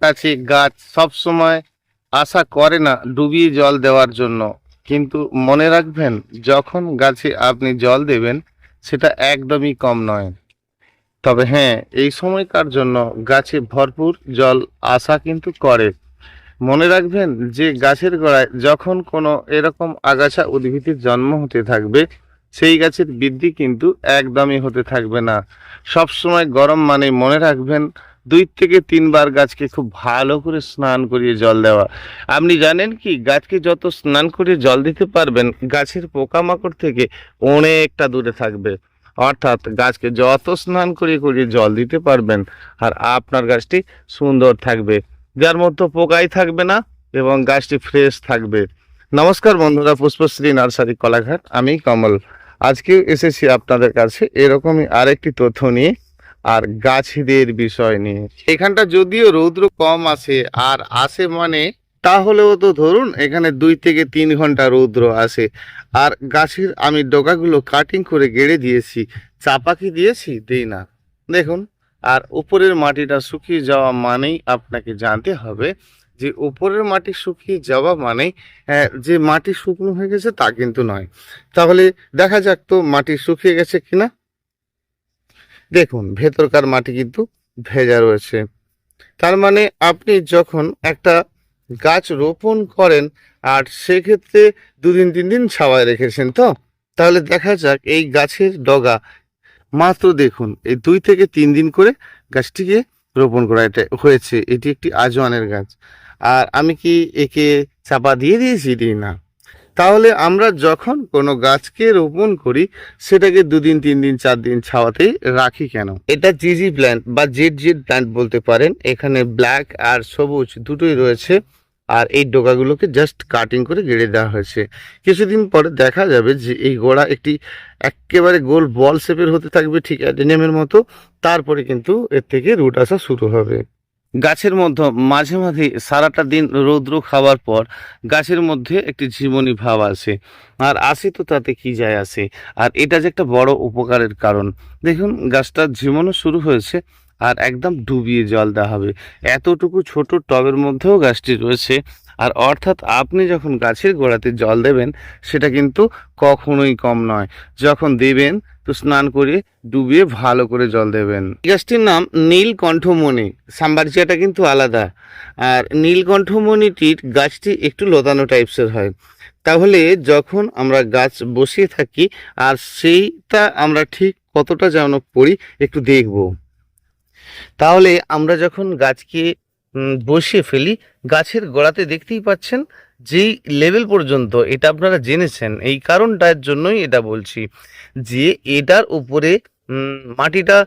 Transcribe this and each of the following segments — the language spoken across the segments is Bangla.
কাছে গাছ সব সময় আশা করে না ডুবিয়ে জল দেওয়ার জন্য, কিন্তু মনে রাখবেন যখন গাছে আপনি জল দেবেন সেটা একদমই কম নয়। তবে হ্যাঁ, এই সময়কার জন্য গাছে ভরপুর জল আশা কিন্তু করে। মনে রাখবেন যে গাছের গোড়ায় যখন কোনো এরকম আগাছা উদ্ভিদের জন্ম হতে থাকবে, সেই গাছের বৃদ্ধি কিন্তু একদমই হতে থাকবে না। সব সময় গরম মানে মনে রাখবেন 2 থেকে 3 বার গাছকে খুব ভালো করে স্নান করিয়ে জল দেওয়া। আপনি জানেন কি, গাছকে যত স্নান করিয়ে জল দিতে পারবেন গাছের পোকামাকড় থেকে অনেকটা দূরে থাকবে। অর্থাৎ গাছকে যত স্নান করিয়ে করিয়ে জল দিতে পারবেন আর আপনার গাছটি সুন্দর থাকবে, যার মধ্যে পোকাই থাকবে না এবং গাছটি ফ্রেশ থাকবে। নমস্কার বন্ধুরা, পুষ্পশ্রী নার্সারি কলাঘাট, আমি কমল। আজকে এসেছি আপনাদের কাছে এরকমই আরেকটি তথ্য নিয়ে আর গাছেদের বিষয় নিয়ে। এখানটা যদিও রৌদ্র কম আসে, আর আসে মানে তাহলেও তো ধরুন এখানে 2 থেকে 3 ঘন্টা রৌদ্র আসে। আর গাছের আমি ডগাগুলো কাটিং করে গেড়ে দিয়েছি, চাপা কি দিয়েছি? দিই না, দেখুন। আর উপরের মাটিটা শুকিয়ে যাওয়া মানেই আপনাকে জানতে হবে যে উপরের মাটি শুকিয়ে যাওয়া মানে যে মাটি শুকনো হয়ে গেছে তা কিন্তু নয়। তাহলে দেখা যাক তো মাটি শুকিয়ে গেছে কিনা। দেখুন ভেতরকার মাটি কিন্তু ভেজা রয়েছে, তার মানে আপনি যখন একটা গাছ রোপণ করেন আর সেক্ষেত্রে 2 দিন 3 দিন ছাওয়ায় রেখেছেন, তো তাহলে দেখা যাক এই গাছের ডগা মাত্র দেখুন এই 2 থেকে 3 দিন করে গাছটিকে রোপণ করা এটা হয়েছে। এটি একটি আজওয়ানের গাছ। আর আমি কি একে চাপা দিয়ে দিয়েছি? দিই না। তাহলে আমরা যখন কোনো গাছকে রোপণ করি সেটাকে 2 দিন 3 দিন 4 দিন ছাওয়াতেই রাখি কেন? এটা জিজি প্ল্যান্ট বা জেড প্ল্যান্ট বলতে পারেন। এখানে ব্ল্যাক আর সবুজ দুটোই রয়েছে। আর এই ডগাগুলোকে জাস্ট কাটিং করে গেড়ে দেওয়া হয়েছে। কিছুদিন পরে দেখা যাবে যে এই গোড়া একটি একেবারে গোল বল শেপের হতে থাকবে, ঠিক অ্যাডেনিয়ামের মতো। তারপরে কিন্তু এর থেকে রুট আসা শুরু হবে। গাছের মধ্যে মাঝে মাঝে সারাটা দিন রৌদ্র খাওয়ার পর গাছের মধ্যে একটি ঝিমুনি ভাব আসে। আর আসে তো তাতে কি যায় আসে, আর এটা যে একটা বড় উপকারের কারণ। দেখুন গাছটা ঝিমোনো শুরু হয়েছে আর একদম ডুবিয়ে জল দেওয়া হবে। এতটুকু ছোট টবের মধ্যেও গাছটি রয়েছে। আর অর্থাৎ আপনি যখন গাছের গোড়াতে জল দেবেন সেটা কিন্তু কখনোই কম নয়। যখন দেবেন তো স্নান করে ডুবিয়ে ভালো করে জল দেবেন। এই গাছটির নাম নীলকণ্ঠমণি, সাম্বারচিয়াটা কিন্তু আলাদা। আর নীলকণ্ঠমণিটির গাছটি একটু লতানো টাইপসের হয়। তাহলে যখন আমরা গাছ বসিয়ে থাকি আর সেইটা আমরা ঠিক কতটা যেন করি একটু দেখব। তাহলে আমরা যখন গাছকে বসিয়ে ফেলি, গাছের গোড়াতে দেখতেই পাচ্ছেন যেই লেভেল পর্যন্ত, এটা আপনারা জেনেছেন, এই কারণটার জন্যই এটা বলছি যে এটার উপরে মাটিটা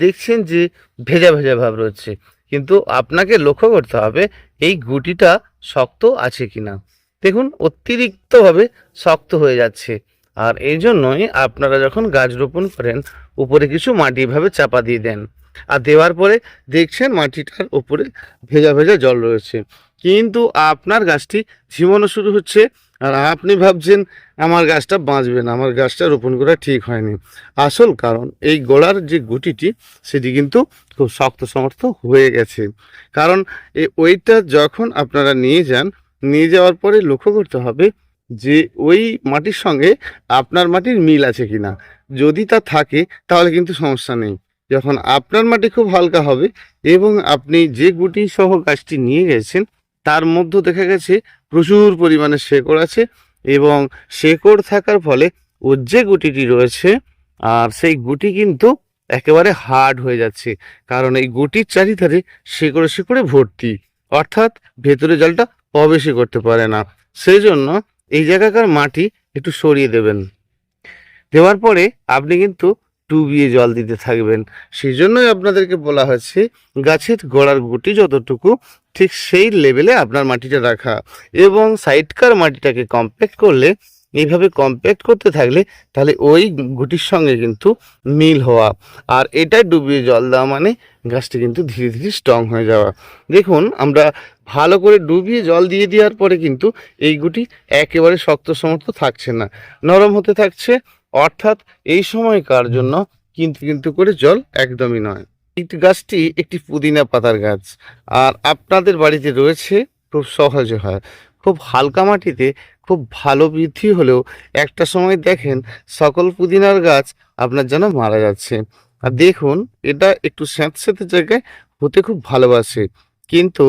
দেখছেন যে ভেজা ভেজা ভাব রয়েছে, কিন্তু আপনাকে লক্ষ্য করতে হবে এই গুটিটা শক্ত আছে কিনা। দেখুন অতিরিক্তভাবে শক্ত হয়ে যাচ্ছে। আর এই জন্যই আপনারা যখন গাছ রোপণ করেন উপরে কিছু মাটি এভাবে চাপা দিয়ে দেন, আর দেওয়ার পরে দেখছেন মাটিটার উপরে ভেজা ভেজা জল রয়েছে, কিন্তু আপনার গাছটি ঝিমানো শুরু হচ্ছে। আর আপনি ভাবছেন আমার গাছটা বাঁচবে না, আমার গাছটা রোপণ করা ঠিক হয়নি। আসল কারণ এই গোড়ার যে গুটিটি সেটি কিন্তু খুব শক্ত সমর্থ হয়ে গেছে। কারণ এই ওইটা যখন আপনারা নিয়ে যান, নিয়ে যাওয়ার পরে লক্ষ্য করতে হবে যে ওই মাটির সঙ্গে আপনার মাটির মিল আছে কিনা। যদি তা থাকে তাহলে কিন্তু সমস্যা নেই। যখন আপনার মাটি খুব হালকা হবে এবং আপনি যে গুটি সহ গাছটি নিয়ে গেছেন তার মধ্যে দেখা গেছে প্রচুর পরিমাণে শেকড় আছে, এবং শেকড় থাকার ফলে ওর যে গুটিটি রয়েছে আর সেই গুটি কিন্তু একেবারে হার্ড হয়ে যাচ্ছে, কারণ এই গুটির চারিধারে শেকড়ে শেকড়ে ভর্তি, অর্থাৎ ভেতরে জলটা প্রবেশই করতে পারে না। সেই জন্য এই জায়গাকার মাটি একটু সরিয়ে দেবেন। দেওয়ার পরে আপনি কিন্তু ডুবিয়ে জল দিতে থাকবেন। সেই জন্যই আপনাদেরকে বলা হয়েছে গাছের গোড়ার গুটি যতটুকু ঠিক সেই লেভেলে আপনার মাটিটা রাখা, এবং সাইডকার মাটিটাকে কম্প্যাক্ট করলে, এইভাবে কম্প্যাক্ট করতে থাকলে তাহলে ওই গুটির সঙ্গে কিন্তু মিল হওয়া। আর এটাই ডুবিয়ে জল দেওয়া মানে গাছটি কিন্তু ধীরে ধীরে স্ট্রং হয়ে যাওয়া। দেখুন আমরা ভালো করে ডুবিয়ে জল দিয়ে দেওয়ার পরে কিন্তু এই গুটি একেবারে শক্ত সমর্থ থাকছে না, নরম হতে থাকছে। অর্থাৎ এই সময়কার জন্য কিন্তু কিন্তু করে জল একদমই নয়। এই গাছটি একটি পুদিনা পাতার গাছ, আর আপনাদের বাড়িতে রয়েছে, খুব সহজে হয়। খুব হালকা মাটিতে খুব ভালো বৃদ্ধি হলেও একটা সময় দেখেন সকল পুদিনার গাছ আপনার যেন মারা যাচ্ছে। আর দেখুন, এটা একটু স্যাঁতসেঁতে জায়গায় হতে খুব ভালোবাসে, কিন্তু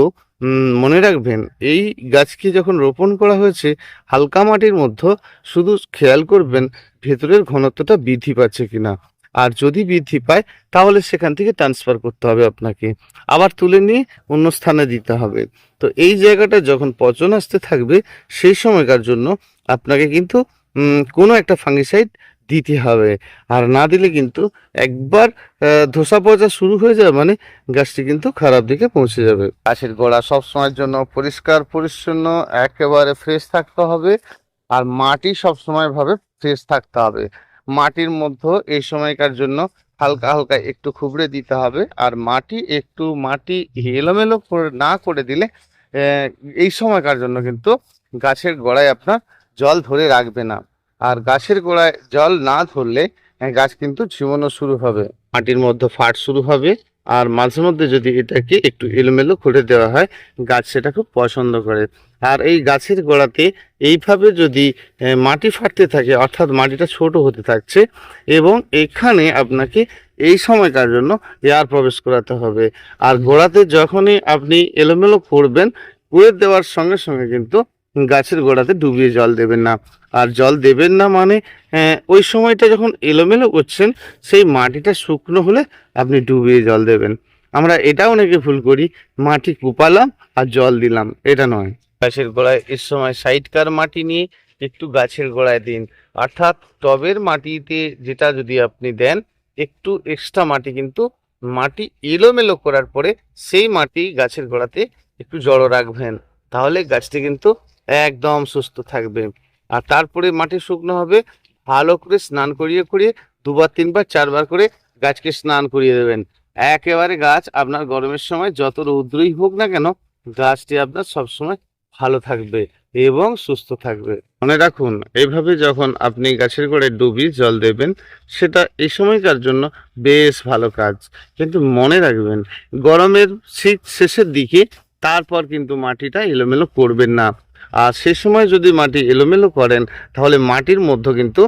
মনে রাখবেন, এই গাছকে যখন রোপণ করা হয়েছে হালকা মাটির মধ্যে, শুধু খেয়াল করবেন ভেতরের ঘনত্বটা বৃদ্ধি পাচ্ছে কিনা। আর যদি বৃদ্ধি পায় তাহলে সেখান থেকে ট্রান্সফার করতে হবে আপনাকে, আবার তুলে নিয়ে অন্য স্থানে দিতে হবে। তো এই জায়গাটা যখন পচন আসতে থাকবে সেই সময়কার জন্য আপনাকে কিন্তু কোনো একটা ফাঙ্গিসাইড দিতে হবে। আর না দিলে কিন্তু একবার ধসা পচা শুরু হয়ে যাবে মানে গাছটি কিন্তু খারাপ দিকে পৌঁছে যাবে। গাছের গোড়া সব সময়ের জন্য পরিষ্কার পরিচ্ছন্ন একেবারে ফ্রেশ থাকতে হবে, আর মাটি সব সময় ভাবে ফ্রেশ থাকতে হবে। মাটির মধ্যে এই সময়কার জন্য হালকা হালকা একটু খুবড়ে দিতে হবে, আর মাটি এলোমেলো করে না করে দিলে এই সময়কার জন্য কিন্তু গাছের গোড়ায় আপনার জল ধরে রাখবে না। আর গাছের গোড়ায় জল না ধরলে গাছ কিন্তু ঝিমানো শুরু হবে, মাটির মধ্যে ফাট শুরু হবে। আর মাঝে মধ্যে যদি এটাকে একটু এলোমেলো করে দেওয়া হয়, গাছ সেটা খুব পছন্দ করে। আর এই গাছের গোড়াতে এইভাবে যদি মাটি ফাটতে থাকে, অর্থাৎ মাটিটা ছোট হতে থাকছে, এবং এখানে আপনাকে এই সময়কার জন্য এয়ার প্রবেশ করাতে হবে। আর গোড়াতে যখনই আপনি এলোমেলো করবেন, করে দেওয়ার সঙ্গে সঙ্গে কিন্তু গাছের গোড়াতে ডুবিয়ে জল দেবেন না। আর জল দেবেন না মানে ওই সময়টা যখন এলোমেলো করছেন সেই মাটিটা শুকনো হলে আপনি ডুবিয়ে জল দেবেন। আমরা এটাও অনেকে ভুল করি, মাটি কুপালাম আর জল দিলাম, এটা নয়। গাছের গোড়ায় এর সময় সাইডকার মাটি নিয়ে একটু গাছের গোড়ায় দিন, অর্থাৎ টবের মাটিতে যেটা যদি আপনি দেন, একটু এক্সট্রা মাটি কিন্তু মাটি এলোমেলো করার পরে সেই মাটি গাছের গোড়াতে একটু জড়ো রাখবেন, তাহলে গাছটি কিন্তু একদম সুস্থ থাকবে। আর তারপরে মাটি শুকনো হবে, ভালো করে স্নান করিয়ে করিয়ে 2বার 3বার 4বার করে গাছকে স্নান করিয়ে দেবেন। একেবারে গাছ আপনার গরমের সময় যত রৌদ্রই হোক না কেন, গাছটি আপনার সবসময় ভালো থাকবে এবং সুস্থ থাকবে। মনে রাখুন, এইভাবে যখন আপনি গাছের গোড়ায় ডুবিয়ে জল দেবেন, সেটা এই সময়কার জন্য বেশ ভালো কাজ। কিন্তু মনে রাখবেন, গরমের শীত শেষের দিকে তারপর কিন্তু মাটিটা এলোমেলো করবেন না। আর সে সময় যদি মাটি এলোমেলো করেন তাহলে মাটির মধ্যে কিন্তু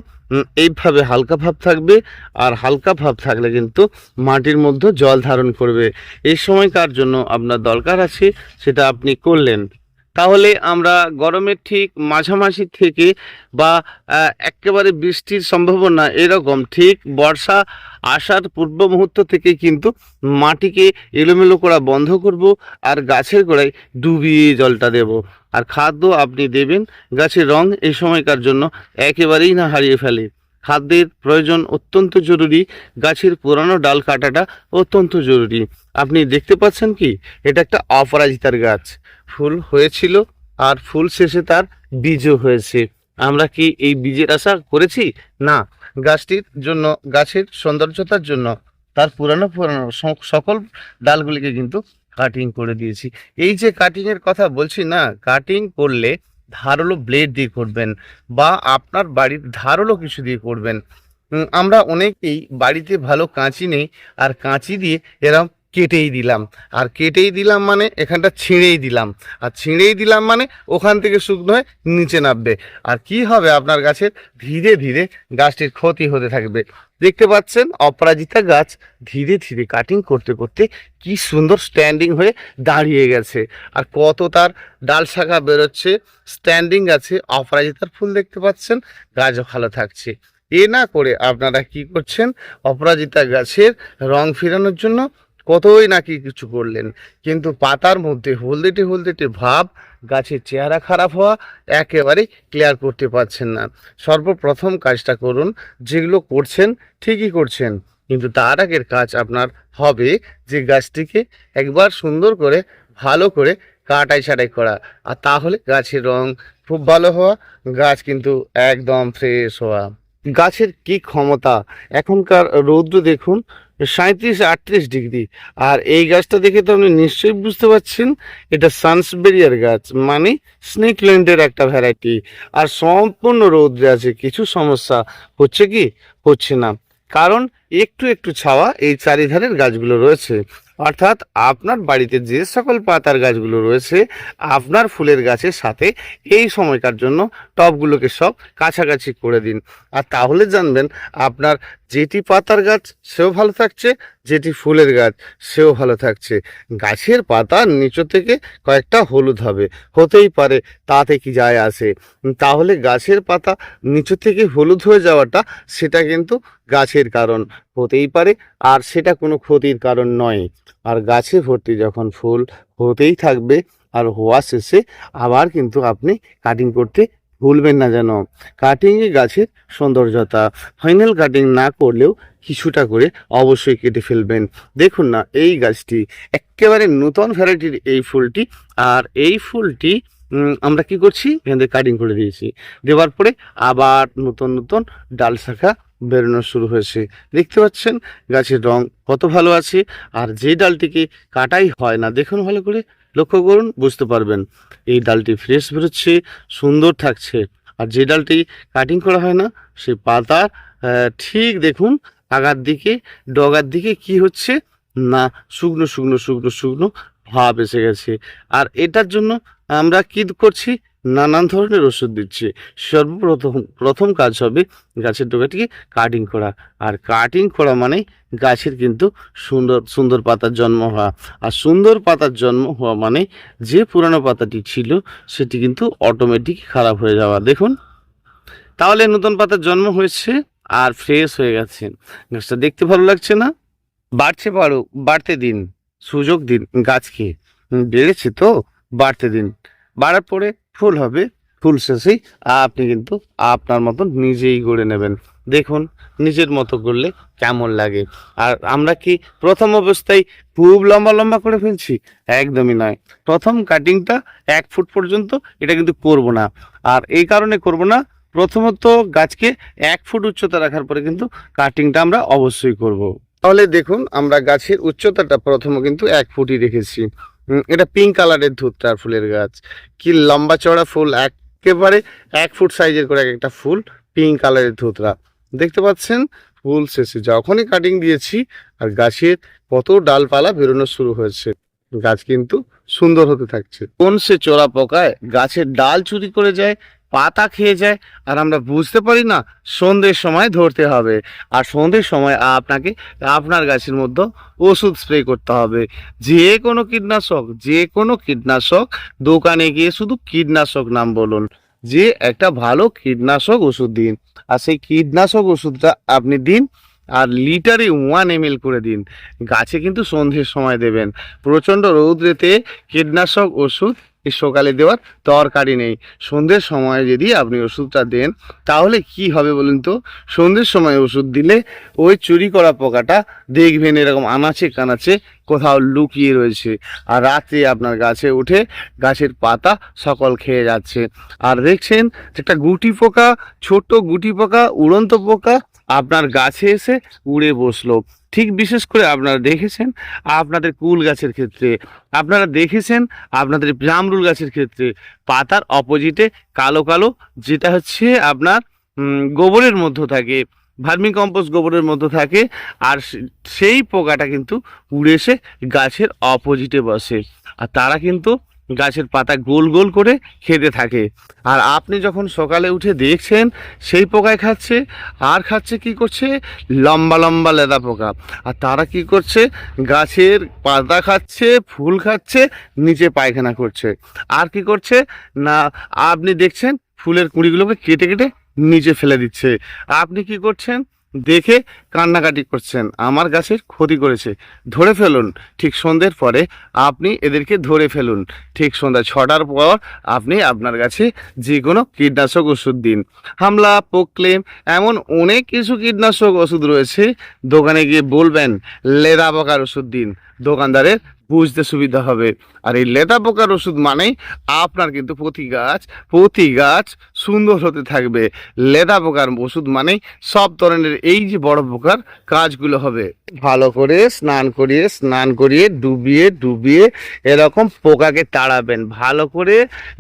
এইভাবে হালকা ভাব থাকবে, আর হালকা ভাব থাকলে কিন্তু মাটির মধ্যে জল ধারণ করবে। এই সময়কার জন্য আপনার দরকার আছে, সেটা আপনি করলেন। তাহলে আমরা গরমের ঠিক মাঝামাঝি থেকে বা একেবারে বৃষ্টির সম্ভাবনা এরকম ঠিক বর্ষা আসার পূর্ব মুহূর্ত থেকে কিন্তু মাটিকে এলোমেলো করা বন্ধ করব, আর গাছের গোড়ায় ডুবিয়ে জলটা দেব। আর খাদ্য আপনি দেবেন, গাছের রং এই সময়কার জন্য একেবারেই না হারিয়ে ফেলে। খাদ্যের প্রয়োজন অত্যন্ত জরুরি, গাছের পুরানো ডাল কাটাটা অত্যন্ত জরুরি। আপনি দেখতে পাচ্ছেন কি, এটা একটা অপরাজিতার গাছ, ফুল হয়েছিল আর ফুল শেষে তার বীজও হয়েছে। আমরা কি এই বীজের আশা করেছি? না, গাছটির জন্য, গাছের সৌন্দর্যতার জন্য তার পুরানো পুরানো সকল ডালগুলিকে কিন্তু কাটিং করে দিয়েছি। এই যে কাটিং এর কথা বলছি না, কাটিং করলে ধারালো ব্লেড দিয়ে করবেন, বা আপনার বাড়ির ধারালো কিছু দিয়ে করবেন। আমরা অনেকেই বাড়িতে ভালো কাঁচি নেই, আর কাঁচি দিয়ে এরম কেটেই দিলাম মানে এখানটা ছিঁড়েই দিলাম, আর ছিঁড়েই দিলাম মানে ওখান থেকে শুকনো হয়ে নিচে নামবে। আর কি হবে, আপনার গাছের ধীরে ধীরে গাছটির ক্ষতি হতে থাকবে। দেখতে পাচ্ছেন অপরাজিতা গাছ ধীরে ধীরে কাটিং করতে করতে কি সুন্দর স্ট্যান্ডিং হয়ে দাঁড়িয়ে গেছে, আর কত তার ডাল শাখা বেরোচ্ছে, স্ট্যান্ডিং আছে। অপরাজিতার ফুল দেখতে পাচ্ছেন, গাছও ভালো থাকছে। এ না করে আপনারা কি করছেন, অপরাজিতা গাছের রং ফেরানোর জন্য কতই নাকি কিছু করলেন, কিন্তু পাতার মধ্যে হলদেটে হলদেটে ভাব, গাছের চেহারা খারাপ হওয়া একেবারেই ক্লিয়ার করতে পারছেন না। সর্বপ্রথম কাজটা করুন, যেগুলো করছেন ঠিকই করছেন, কিন্তু তার আগের কাজ আপনার হবে যে গাছটিকে একবার সুন্দর করে ভালো করে কাটাই ছাটাই করা, আর তাহলে গাছের রং খুব ভালো হওয়া, গাছ কিন্তু একদম ফ্রেশ হওয়া। গাছের কি ক্ষমতা, এখনকার রৌদ্র দেখুন 37-38 ডিগ্রি। আর এই গাছটা দেখে তো আপনি নিশ্চয়ই বুঝতে পারছেন এটা সানসবেরিয়ার গাছ, মানে স্নেক প্ল্যান্টের একটা ভ্যারাইটি। আর সম্পূর্ণ রৌদ্রে আছে, কিছু সমস্যা হচ্ছে কি, হচ্ছে না। কারণ একটু একটু ছাওয়া এই চারিধারের গাছগুলো রয়েছে। অর্থাৎ আপনার বাড়িতে যে সকল পাতার গাছগুলো রয়েছে আপনার ফুলের গাছের সাথে এই সময়কার জন্য টবগুলোকে সব কাছাকাছি করে দিন। আর তাহলে জানবেন আপনার যেটি পাতার গাছ সেও ভালো থাকছে, যেটি ফুলের গাছ সেও ভালো থাকছে। গাছের পাতা নিচু থেকে কয়েকটা হলুদ হবে, হতেই পারে, তাতে কি যায় আসে। তাহলে গাছের পাতা নিচু থেকে হলুদ হয়ে যাওয়াটা সেটা কিন্তু গাছের কারণ হতেই পারে, আর সেটা কোনো ক্ষতির কারণ নয়। আর গাছে ভর্তি যখন ফুল হতেই থাকবে আর হওয়া শেষে আবার কিন্তু আপনি কাটিং করতে ভুলবেন না যেন। কাটিংয়ে গাছের সৌন্দর্যতা, ফাইনাল কাটিং না করলেও কিছুটা করে অবশ্যই কেটে ফেলবেন। দেখুন না এই গাছটি একেবারে নতুন ভ্যারাইটির এই ফুলটি, আর এই ফুলটি আমরা কি করছি, এখান থেকে কাটিং করে দিয়েছি, দেওয়ার পরে আবার নতুন নতুন ডাল শাখা বেরোনো শুরু হয়েছে। দেখতে পাচ্ছেন গাছের রং কত ভালো আছে। আর যে ডালটিকে কাটাই হয় না, দেখুন ভালো করে লক্ষ্য করুন, বুঝতে পারবেন এই ডালটি ফ্রেশ বেরোচ্ছে, সুন্দর থাকছে। আর যে ডালটি কাটিং করা হয় না সে পাতা ঠিক দেখুন আগার দিকে ডগার দিকে কি হচ্ছে না, শুকনো শুকনো শুকনো শুকনো ভাব এসে গেছে। আর এটার জন্য আমরা কি করছি, নানান ধরনের ওষুধ দিচ্ছি। প্রথম কাজ হবে গাছের ডগাটিকে কাটিং করা। আর কাটিং করা মানে গাছের কিন্তু সুন্দর সুন্দর পাতার জন্ম হওয়া। আর সুন্দর পাতার জন্ম হওয়া মানে যে পুরানো পাতাটি ছিল সেটি কিন্তু অটোমেটিক খারাপ হয়ে যাওয়া। দেখুন তাহলে নতুন পাতার জন্ম হয়েছে আর ফ্রেশ হয়ে গেছে। গাছটা দেখতে ভালো লাগছে না? বাড়ছে বাড়ুক, বাড়তে দিন, সুযোগ দিন গাছকে। বেড়েছে তো বাড়তে দিন, বাড়ার পরে ফুল হবে, ফুল শেষেই আপনি কিন্তু আপনার মতন নিজেই গড়ে নেবেন। দেখুন নিজের মতো করলে কেমন লাগে। আর আমরা কি প্রথম অবস্থায় খুব লম্বা লম্বা করে ফেলছি? একদমই নয়। প্রথম কাটিংটা 1 ফুট পর্যন্ত এটা কিন্তু করব না। আর এই কারণে করব না, প্রথমত গাছকে 1 ফুট উচ্চতা রাখার পরে কিন্তু কাটিংটা আমরা অবশ্যই করব। তাহলে দেখুন আমরা গাছের উচ্চতাটা প্রথমে কিন্তু 1 ফুটই রেখেছি। এটা পিঙ্ক কালারের ধুতরার ফুলের গাছ, কি লম্বা চড়া ফুল, একেবারে 1 ফুট সাইজের করে একটা ফুল, পিঙ্ক কালারের ধুতরা। দেখতে পাচ্ছেন ফুল শেষে যখনই কাটিং দিয়েছি আর গাছের কত ডালপালা বেরোনো শুরু হয়েছে, গাছ কিন্তু সুন্দর হতে থাকছে। কোন সে চোরা পোকায় গাছের ডাল চুরি করে যায়, পাতা খেয়ে যায়, আর আমরা বুঝতে পারি না। সন্ধ্যের সময় ধরতে হবে, আর সন্ধ্যের সময় আপনাকে আপনার গাছের মধ্যে ওষুধ স্প্রে করতে হবে। যে কোনো কীটনাশক দোকানে গিয়ে শুধু কীটনাশক নাম বলুন, যে একটা ভালো কীটনাশক ওষুধ দিন। আর সেই কীটনাশক ওষুধটা আপনি দিন, আর লিটারে 1 ml করে দিন। গাছে কিন্তু সন্ধ্যের সময় দেবেন। প্রচণ্ড রৌদ্রেতে কীটনাশক ওষুধ এই সকালে দেওয়ার দরকারই নেই। সন্ধ্যের সময় যদি আপনি ওষুধটা দেন তাহলে কি হবে বলুন তো, সন্ধ্যের সময় ওষুধ দিলে ওই চুরি করা পোকাটা দেখবেন এরকম আনাচে কানাচে কোথাও লুকিয়ে রয়েছে, আর রাতে আপনার গাছে উঠে গাছের পাতা সকল খেয়ে যাচ্ছে। আর দেখছেন একটা গুটি পোকা, ছোট গুটি পোকা, উড়ন্ত পোকা আপনার গাছে এসে উড়ে বসলো। ঠিক বিশেষ করে আপনারা দেখেছেন আপনাদের কুল গাছের ক্ষেত্রে, আপনারা দেখেছেন আপনাদের জামরুল গাছের ক্ষেত্রে, পাতার অপোজিটে কালো কালো যেটা হচ্ছে আপনার গোবরের মধ্যে থাকে, ভার্মি কম্পোস্ট গোবরের মধ্যে থাকে, আর সেই পোকাটা কিন্তু উড়ে এসে গাছের অপোজিটে বসে। আর তারা কিন্তু গাছের পাতা গোল গোল করে খেতে থাকে। আর আপনি যখন সকালে উঠে দেখছেন সেই পোকায় খাচ্ছে, আর খাচ্ছে কি করছে, লম্বা লম্বা লেদা পোকা। আর তারা কি করছে, গাছের পাতা খাচ্ছে, ফুল খাচ্ছে, নিচে পায়খানা করছে। আর কি করছে না, আপনি দেখছেন ফুলের কুঁড়িগুলোকে কেটে কেটে নিচে ফেলে দিচ্ছে। আপনি কি করছেন, দেখে কান্নাকাটি করছেন, আমার গাছের ক্ষতি করেছে, ধরে ফেলুন। ঠিক সন্ধ্যের পরে আপনি এদেরকে ধরে ফেলুন। ঠিক সন্ধ্যা 6টার পর আপনি আপনার গাছে যে কোনো কীটনাশক ওষুধ দিন। হামলা, পোকলেম, এমন অনেক কিছু কীটনাশক ওষুধ রয়েছে। দোকানে গিয়ে বলবেন লেদা পোকার ওষুধ দিন, দোকানদারের বুঝতে সুবিধা হবে। আর এই লেদা পোকার ওষুধ মানেই আপনার কিন্তু প্রতি গাছ সুন্দর হতে থাকবে। লেদা পোকার ওষুধ মানেই সব ধরনের এই যে বড় পোকার কাজগুলো হবে। ভালো করে স্নান করিয়ে ডুবিয়ে এরকম পোকাকে তাড়াবেন। ভালো করে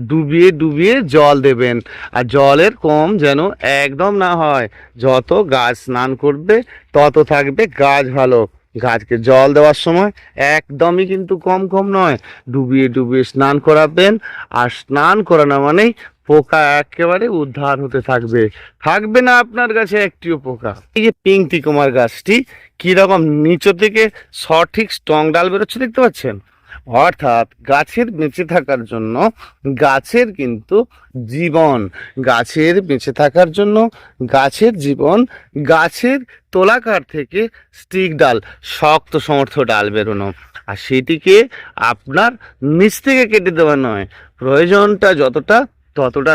ডুবিয়ে জল দেবেন। আর জলের কম যেন একদম না হয়। যত গাছ স্নান করবে তত থাকবে গাছ ভালো। গাছকে জল দেওয়ার সময় একদমই কিন্তু কম নয়, ডুবিয়ে স্নান করাবেন। আর স্নান করানো মানেই পোকা একেবারে উদ্ধার হতে থাকবে না আপনার গাছে একটিও পোকা। এই যে পিঙ্ক টিকোমার গাছটি কিরকম নিচে থেকে সঠিক স্ট্রং ডাল বেরোচ্ছে দেখতে পাচ্ছেন। অর্থাৎ গাছের বেঁচে থাকার জন্য গাছের কিন্তু জীবন, গাছের বেঁচে থাকার জন্য গাছের জীবন, গাছের তোলাকার থেকে স্টিক ডাল, শক্ত সমর্থ ডাল বেরোনো। আর সেটিকে আপনার নিচ থেকে কেটে দেওয়া নয়, প্রয়োজনটা যতটা ততটা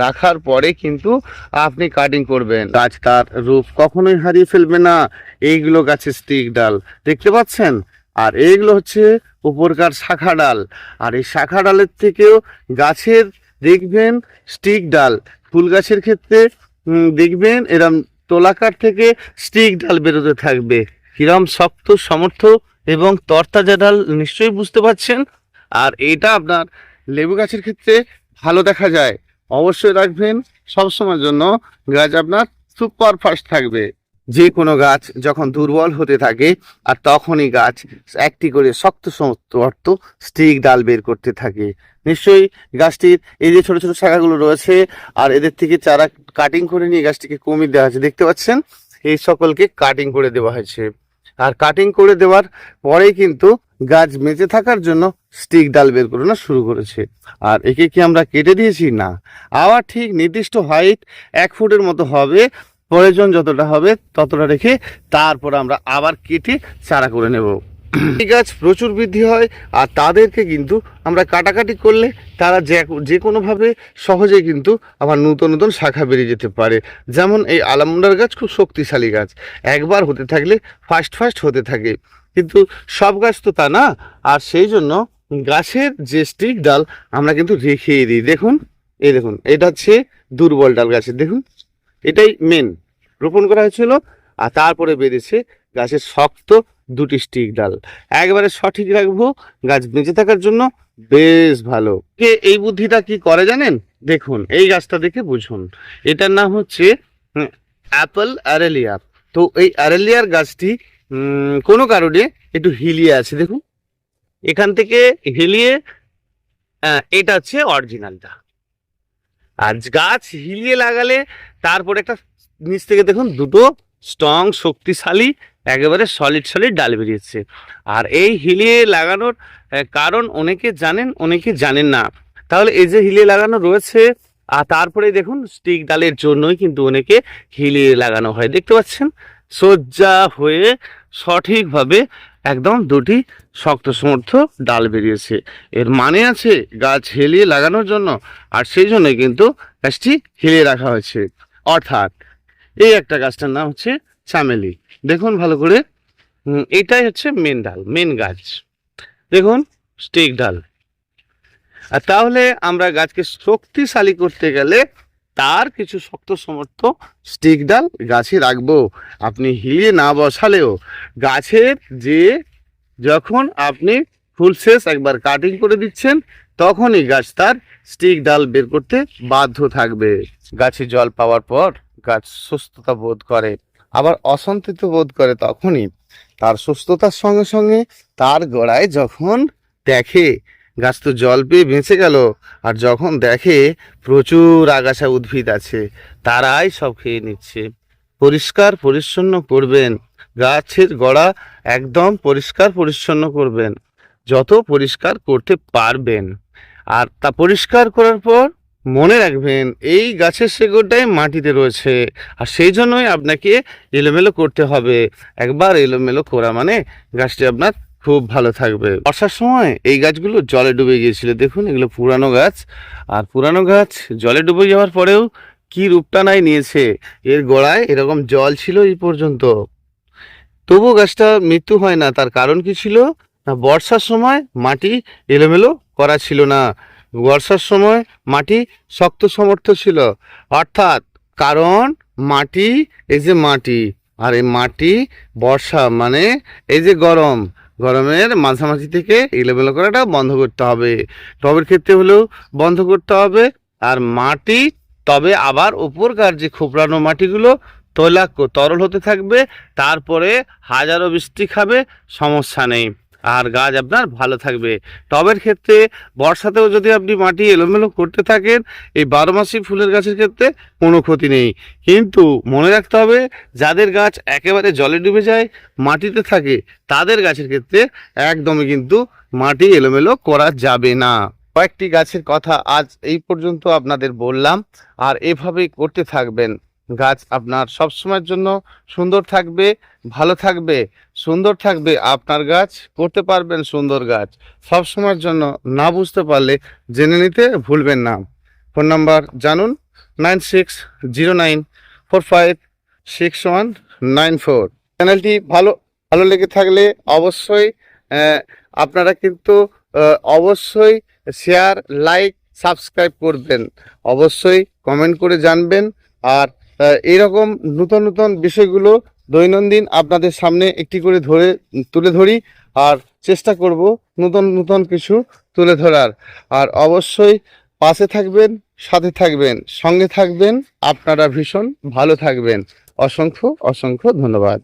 রাখার পরে কিন্তু আপনি কাটিং করবেন। গাছ তার রূপ কখনোই হারিয়ে ফেলবে না। এইগুলো গাছের স্টিক ডাল দেখতে পাচ্ছেন। আর এইগুলো হচ্ছে উপরকার শাখা ডাল। আর এই শাখা ডালের থেকেও গাছের দেখবেন স্টিক ডাল, ফুল গাছের ক্ষেত্রে দেখবেন এরম তোলাকার থেকে স্টিক ডাল বেরোতে থাকবে। কিরম শক্ত সমর্থ এবং তরতাজা ডাল নিশ্চয়ই বুঝতে পারছেন। আর এটা আপনার লেবু গাছের ক্ষেত্রে ভালো দেখা যায়। অবশ্যই রাখবেন, সবসময়ের জন্য গাছ আপনার সুপার ফাস্ট থাকবে। যে কোনো গাছ যখন দুর্বল হতে থাকে আর তখনই গাছ একটি করে শক্ত সমর্থ স্টিক ডাল বের করতে থাকে। নিশ্চয়ই গাছটির এই যে ছোট ছোট শাখাগুলো রয়েছে আর এদের থেকে চারা কাটিং করে নিয়ে গাছটিকে কমিয়ে দেওয়া হয়েছে দেখতে পাচ্ছেন। এই সকলকে কাটিং করে দেওয়া হয়েছে। আর কাটিং করে দেওয়ার পরেই কিন্তু গাছ বেঁচে থাকার জন্য স্টিক ডাল বের করানো শুরু করেছে। আর একে কি আমরা কেটে দিয়েছি? না, আবার ঠিক নির্দিষ্ট হাইট 1 ফুটের মতো হবে, প্রয়োজন যতটা হবে ততটা রেখে তারপর আমরা আবার কেটে চারা করে নেব। এই গাছ প্রচুর বৃদ্ধি হয় আর তাদেরকে কিন্তু আমরা কাটাকাটি করলে তারা যে কোনোভাবে সহজে কিন্তু আবার নতুন শাখা বেরিয়ে যেতে পারে। যেমন এই আলমন্ডার গাছ খুব শক্তিশালী গাছ, একবার হতে থাকলে ফাস্ট হতে থাকে, কিন্তু সব গাছ তো তা না। আর সেই জন্য গাছের যে স্টিক ডাল আমরা কিন্তু রেখেই দিই। দেখুন এটা হচ্ছে দুর্বল ডাল গাছের, দেখুন এটাই মেন রোপণ করা হয়েছিল। আর তারপরে বেরিয়েছে গাছের শক্ত 2টি স্টিক ডাল। একবারে সঠিক রাখবো গাছ বেঁচে থাকার জন্য, বেশ ভালো। এই বুদ্ধিটা কি করে জানেন? দেখুন এই গাছটা দেখে বুঝুন। এটার নাম হচ্ছে অ্যাপল অ্যারেলিয়া। তো এই অ্যারেলিয়ার গাছটি কোনো কারণে একটু হিলিয়ে আছে, দেখুন এখান থেকে হিলিয়ে, এটা হচ্ছে অরিজিনালটা। আর গাছ হিলিয়ে লাগালে তারপরে একটা নিচ থেকে দেখুন 2টো স্ট্রং শক্তিশালী একেবারে সলিড ডাল বেরিয়েছে। আর এই হিলিয়ে লাগানোর কারণ অনেকে জানেন অনেকে জানেন না। তাহলে এই যে হিলিয়ে লাগানো রয়েছে আর তারপরে দেখুন স্টিক ডালের জন্যই কিন্তু অনেকে হিলিয়ে লাগানো হয়। দেখতে পাচ্ছেন সোজা হয়ে সঠিকভাবে একদম 2টি শক্ত সমর্থ ডাল বেরিয়েছে। এর মানে আছে গাছ হেলিয়ে লাগানোর জন্য, আর সেই জন্যই কিন্তু গাছটি হেলিয়ে রাখা হয়েছে। অর্থাৎ এই একটা গাছটার নাম হচ্ছে চামেলি। দেখুন ভালো করে, এটাই হচ্ছে মেন গাছ, দেখুন স্টিক ডাল। আর তাহলে আমরা গাছকে শক্তিশালী করতে গেলে তার কিছু শক্ত সমর্থ স্টিক ডাল গাছে রাখবো। আপনি হিলিয়ে না বসালেও গাছের যে যখন আপনি ফুল শেষ একবার কাটিং করে দিচ্ছেন তখনই গাছ তার স্টিক ডাল বের করতে বাধ্য থাকবে। গাছে জল পাওয়ার পর গাছ সুস্থতা বোধ করে, আবার অসন্তুষ্ট বোধ করে তখনই তার সুস্থতার সঙ্গে সঙ্গে তার গোড়ায় যখন দেখে গাছ তো জল পেয়ে বেঁচে গেল, আর যখন দেখে প্রচুর আগাছা উদ্ভিদ আছে তারাই সব খেয়ে নিচ্ছে। পরিষ্কার পরিচ্ছন্ন করবেন, গাছের গোড়া একদম পরিষ্কার পরিচ্ছন্ন করবেন যত পরিষ্কার করতে পারবেন। আর তা পরিষ্কার করার পর মনে রাখবেন এই গাছের শেকড়টাই মাটিতে রয়েছে, আর সেই জন্যই আপনাকে এলোমেলো করতে হবে। একবার এলোমেলো করা মানে গাছটি আপনার খুব ভালো থাকবে। বর্ষার সময় এই গাছগুলো জলে ডুবে গিয়েছিল, দেখুন এগুলো পুরানো গাছ। আর পুরানো গাছ জলে ডুবে যাওয়ার পরেও কি রূপটা নাই নিয়েছে, এর গোড়ায় এরকম জল ছিল এই পর্যন্ত, তবু গাছটা মৃত্যু হয় না। তার কারণ কি ছিল? না, বর্ষার সময় মাটি এলোমেলো করা ছিল না, বর্ষার সময় মাটি শক্ত সমর্থ ছিল। অর্থাৎ কারণ মাটি, এই যে মাটি, আর এই মাটি বর্ষা মানে এই যে গরম, গরমের মাঝামাঝি থেকে এলোমেলো করাটা বন্ধ করতে হবে। টবের ক্ষেত্রে হলেও বন্ধ করতে হবে। আর মাটি তবে আবার উপরকার যে খোপড়ানো মাটিগুলো তৈলাক্ত তরল হতে থাকবে, তারপরে হাজারো বৃষ্টি খাবে, সমস্যা নেই, আর গাছ আপনার ভালো থাকবে। টবের ক্ষেত্রে বর্ষাতেও যদি আপনি মাটি এলোমেলো করতে থাকেন, এই 12 মাসি ফুলের গাছের ক্ষেত্রে কোনো ক্ষতি নেই। কিন্তু মনে রাখতে হবে, যাদের গাছ একেবারে জলে ডুবে যায়, মাটিতে থাকে, তাদের গাছের ক্ষেত্রে একদমই কিন্তু মাটি এলোমেলো করা যাবে না। কয়েকটি গাছের কথা আজ এই পর্যন্ত আপনাদের বললাম, আর এভাবেই করতে থাকবেন। গাছ আপনার সবসময়ের জন্য সুন্দর থাকবে, ভালো থাকবে, সুন্দর থাকবে। আপনার গাছ করতে পারবেন সুন্দর গাছ। সব সময়ের জন্য না বুঝতে পারলে জেনে নিতে ভুলবেন না। ফোন নাম্বার জানুন, 9609456194। চ্যানেলটি ভালো ভালো লেগে থাকলে অবশ্যই আপনারা কিন্তু অবশ্যই শেয়ার, লাইক, সাবস্ক্রাইব করবেন। অবশ্যই কমেন্ট করে জানবেন। আর এইরকম নতুন নতুন বিষয়গুলো দৈনন্দিন আপনাদের সামনে একটি করে তুলে ধরি, আর চেষ্টা করব নতুন নতুন কিছু তুলে ধরার। আর অবশ্যই পাশে থাকবেন, সাথে থাকবেন, সঙ্গে থাকবেন। আপনারা ভীষণ ভালো থাকবেন। অসংখ্য অসংখ্য ধন্যবাদ।